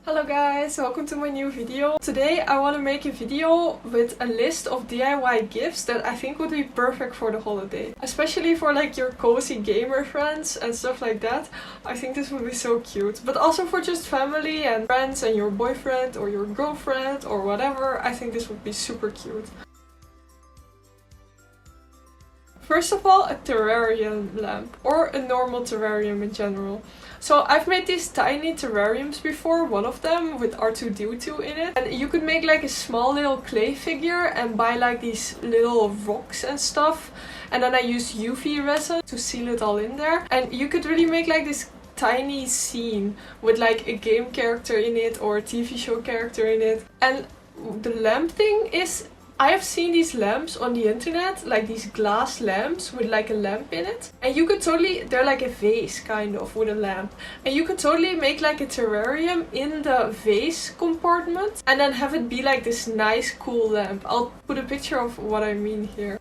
Hello guys, welcome to my new video. Today I want to make a video with a list of DIY gifts that I think would be perfect for the holiday. Especially for like your cozy gamer friends and stuff like that. I think this would be so cute. But also for just family and friends and your boyfriend or your girlfriend or whatever. I think this would be super cute. First of all, a terrarium lamp, or a normal terrarium in general. So I've made these tiny terrariums before, one of them with R2-D2 in it. And you could make like a small little clay figure and buy like these little rocks and stuff. And then I use UV resin to seal it all in there. And you could really make like this tiny scene with like a game character in it or a TV show character in it. And the lamp thing is, I have seen these lamps on the internet, like these glass lamps with like a lamp in it. And you could totally, they're like a vase kind of with a lamp. And you could totally make like a terrarium in the vase compartment and then have it be like this nice cool lamp. I'll put a picture of what I mean here.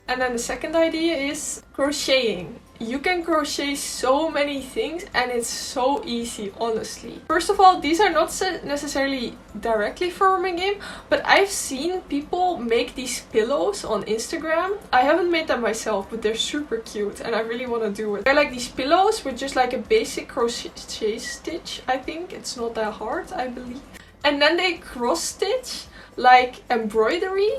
And then the second idea is crocheting. You can crochet so many things and it's so easy, honestly. First of all, these are not necessarily directly from a game, but I've seen people make these pillows on Instagram. I haven't made them myself, but they're super cute and I really want to do it. They're like these pillows with just like a basic crochet stitch, I think. It's not that hard, I believe. And then they cross stitch like embroidery,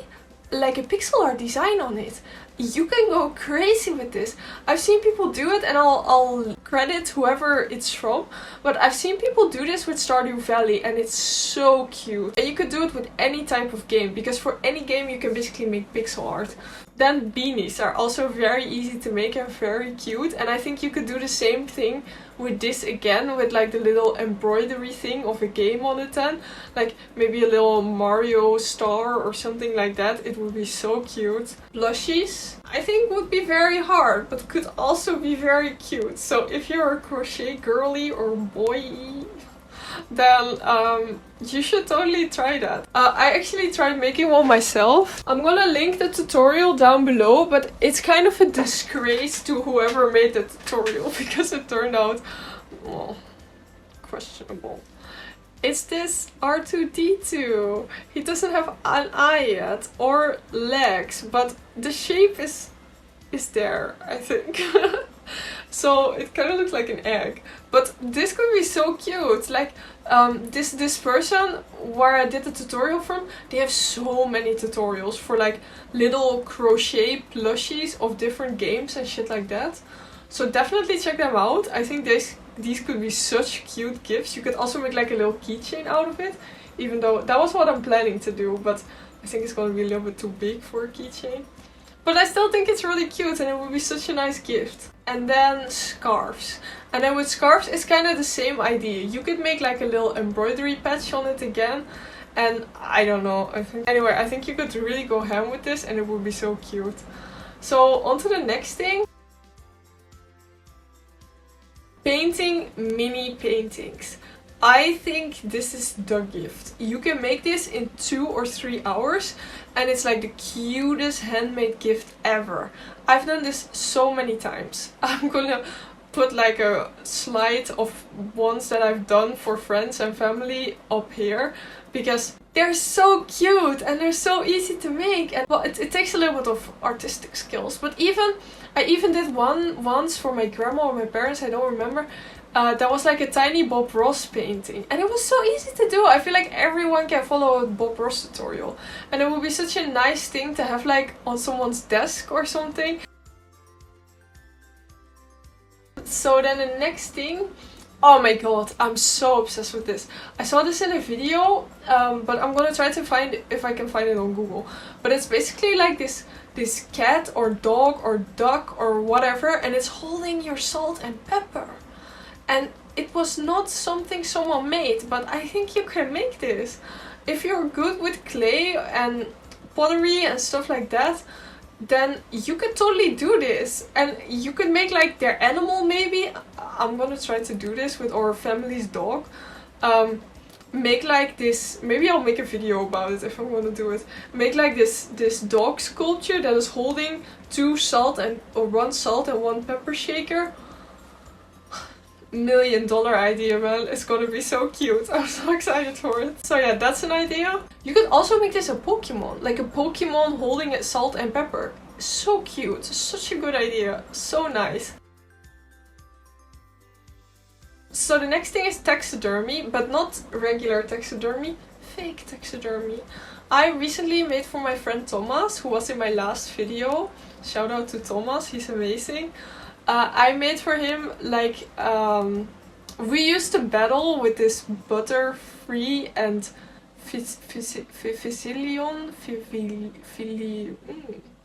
like a pixel art design on it. You can go crazy with this. I've seen people do it and I'll credit whoever it's from. But I've seen people do this with Stardew Valley and it's so cute. And you could do it with any type of game because for any game you can basically make pixel art. Then beanies are also very easy to make and very cute. And I think you could do the same thing with this again with like the little embroidery thing of a game on it then. Like maybe a little Mario star or something like that. It would be so cute. Plushies I think would be very hard but could also be very cute. So if you're a crochet girly or boy, then you should totally try that. I actually tried making one myself. I'm gonna link the tutorial down below, but it's kind of a disgrace to whoever made the tutorial because it turned out, well, questionable. It's this R2-D2. He doesn't have an eye yet or legs, but the shape is there, I think. So it kind of looks like an egg. But this could be so cute. Like this person where I did the tutorial from, they have so many tutorials for like little crochet plushies of different games and shit like that. So definitely check them out. I think these could be such cute gifts. You could also make like a little keychain out of it. Even though that was what I'm planning to do, but I think it's gonna be a little bit too big for a keychain. But I still think it's really cute and it would be such a nice gift. And then scarves. And then with scarves it's kind of the same idea. You could make like a little embroidery patch on it again. And I don't know. I think you could really go ham with this and it would be so cute. So on to the next thing. Painting mini paintings. I think this is the gift. You can make this in 2 or 3 hours and it's like the cutest handmade gift ever. I've done this so many times. I'm gonna put like a slide of ones that I've done for friends and family up here because they're so cute and they're so easy to make. And well, it takes a little bit of artistic skills, but I even did one once for my grandma or my parents, I don't remember. That was like a tiny Bob Ross painting and it was so easy to do. I feel like everyone can follow a Bob Ross tutorial and it would be such a nice thing to have like on someone's desk or something. So then the next thing, oh my god, I'm so obsessed with this. I saw this in a video, but I'm gonna try to find if I can find it on Google. But it's basically like this cat or dog or duck or whatever and it's holding your salt and pepper. And it was not something someone made, but I think you can make this. If you're good with clay and pottery and stuff like that, then you could totally do this. And you could make like their animal maybe. I'm gonna try to do this with our family's dog. Make like this, maybe I'll make a video about it if I'm gonna do it. Make like this dog sculpture that is holding 2 salt and 1 salt and 1 pepper shaker. $1,000,000 idea, man. It's gonna be so cute. I'm so excited for it. So yeah, that's an idea. You could also make this a Pokemon. Like a Pokemon holding a salt and pepper. So cute. Such a good idea. So nice. So the next thing is taxidermy, but not regular taxidermy. Fake taxidermy. I recently made for my friend Thomas, who was in my last video. Shout out to Thomas, he's amazing. I made for him like, we used to battle with this Butterfree and Fisilion.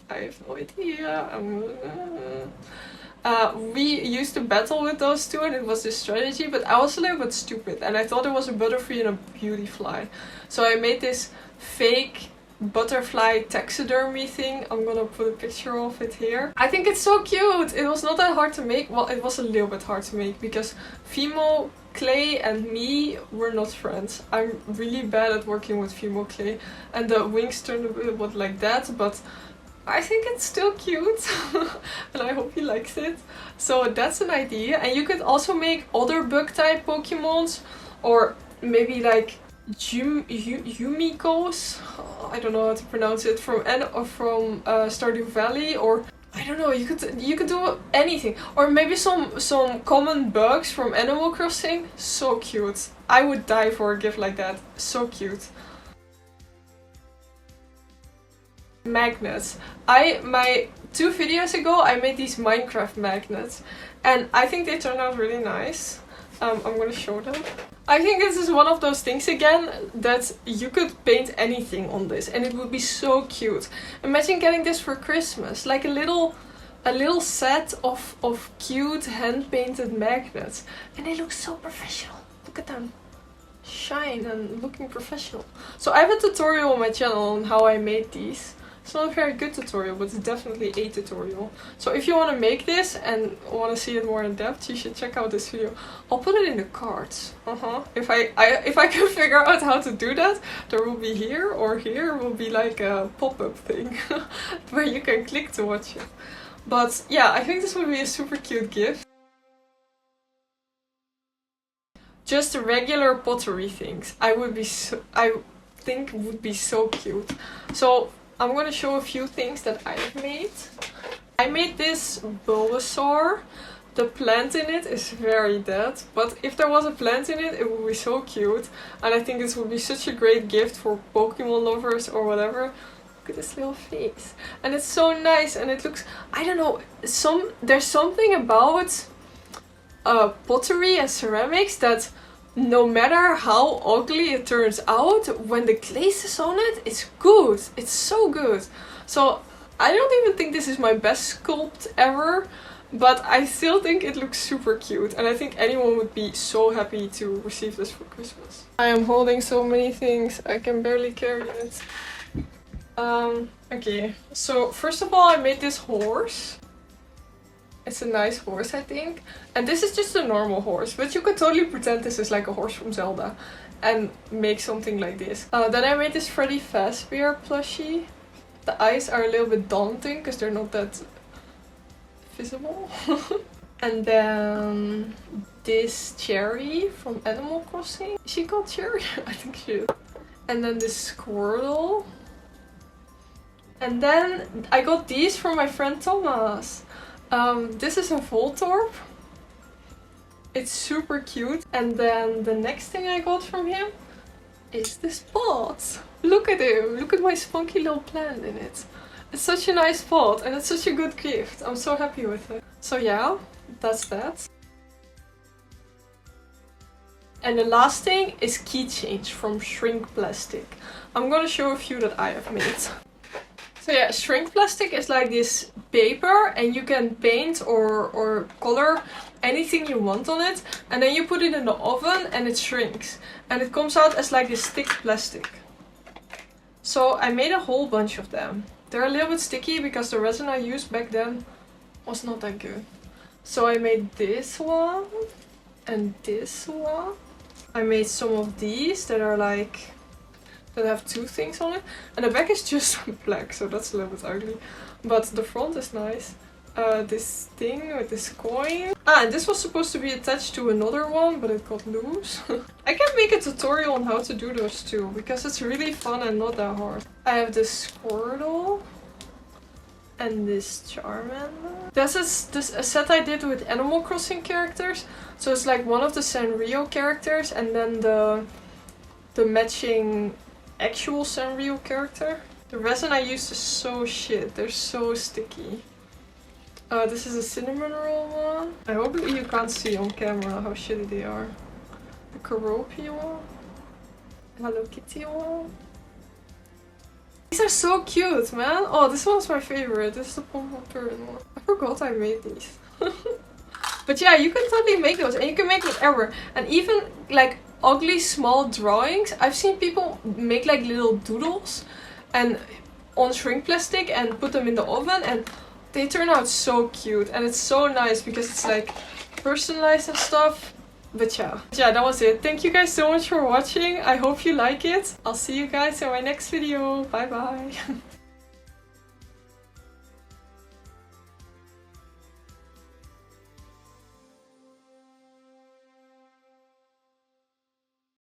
I have no idea. We used to battle with those two and it was this strategy, but I was a little bit stupid and I thought it was a Butterfree and a Beautyfly. So I made this fake butterfly taxidermy thing. I'm gonna put a picture of it here. I think it's so cute. It was not that hard to make. Well, it was a little bit hard to make because Fimo clay and me were not friends. I'm really bad at working with Fimo clay and the wings turned a bit like that, but I think it's still cute and I hope he likes it. So that's an idea. And you could also make other bug type Pokemons, or maybe like Yumikos, I don't know how to pronounce it, from Stardew Valley, or I don't know, you could do anything, or maybe some common bugs from Animal Crossing. So cute. I would die for a gift like that. So cute. Magnets. My 2 videos ago I made these Minecraft magnets and I think they turned out really nice. I'm gonna show them. I think this is one of those things again that you could paint anything on this and it would be so cute. Imagine getting this for Christmas, like a little set of cute hand painted magnets, and they look so professional. Look at them. Shine and looking professional. So I have a tutorial on my channel on how I made these. It's not a very good tutorial, but it's definitely a tutorial. So if you want to make this and want to see it more in depth, you should check out this video. I'll put it in the cards. If I can figure out how to do that, there will be here, or here will be like a pop-up thing where you can click to watch it. But yeah, I think this would be a super cute gift. Just regular pottery things. I think would be so cute. So I'm gonna show a few things that I have made. I made this Bulbasaur. The plant in it is very dead, but if there was a plant in it, it would be so cute. And I think this would be such a great gift for Pokemon lovers or whatever. Look at this little face. And it's so nice and it looks, I don't know, there's something about pottery and ceramics that no matter how ugly it turns out, when the glaze is on it, it's good. It's so good. So I don't even think this is my best sculpt ever, but I still think it looks super cute. And I think anyone would be so happy to receive this for Christmas. I am holding so many things, I can barely carry it. Okay, so first of all I made this horse. It's a nice horse, I think. And this is just a normal horse, but you could totally pretend this is like a horse from Zelda and make something like this. Then I made this Freddy Fazbear plushie. The eyes are a little bit daunting because they're not that visible. And then this Cherry from Animal Crossing. Is she called Cherry? I think she is. And then this Squirtle. And then I got these from my friend Thomas. This is a Voltorb. It's super cute. And then the next thing I got from him is this pot. Look at him. Look at my spunky little plant in it. It's such a nice pot and it's such a good gift. I'm so happy with it. So yeah, that's that. And the last thing is keychains from shrink plastic. I'm gonna show a few that I have made. So yeah, shrink plastic is like this paper and you can paint or color anything you want on it, and then you put it in the oven and it shrinks and it comes out as like this thick plastic. So I made a whole bunch of them. They're a little bit sticky because the resin I used back then was not that good. So I made this one and this one. I made some of these that are like, that have 2 things on it, and the back is just black, so that's a little bit ugly, but the front is nice. this thing with this coin. Ah, and this was supposed to be attached to another one, but it got loose. I can make a tutorial on how to do those too, because it's really fun and not that hard. I have this Squirtle. And this Charmander. This is a set I did with Animal Crossing characters. So it's like one of the Sanrio characters and then the matching actual Sanrio character. The resin I used is so shit. They're so sticky. This is a cinnamon roll one. I hope you can't see on camera how shitty they are. The Karopi one. Hello Kitty one. These are so cute, man. Oh, this one's my favorite. This is the Pom-Pom Parrot one. I forgot I made these. But yeah, you can totally make those. And you can make whatever. And even like ugly small drawings. I've seen people make like little doodles and on shrink plastic and put them in the oven. And they turn out so cute. And it's so nice because it's like personalized and stuff. But yeah, that was it. Thank you guys so much for watching. I hope you like it. I'll see you guys in my next video. Bye bye.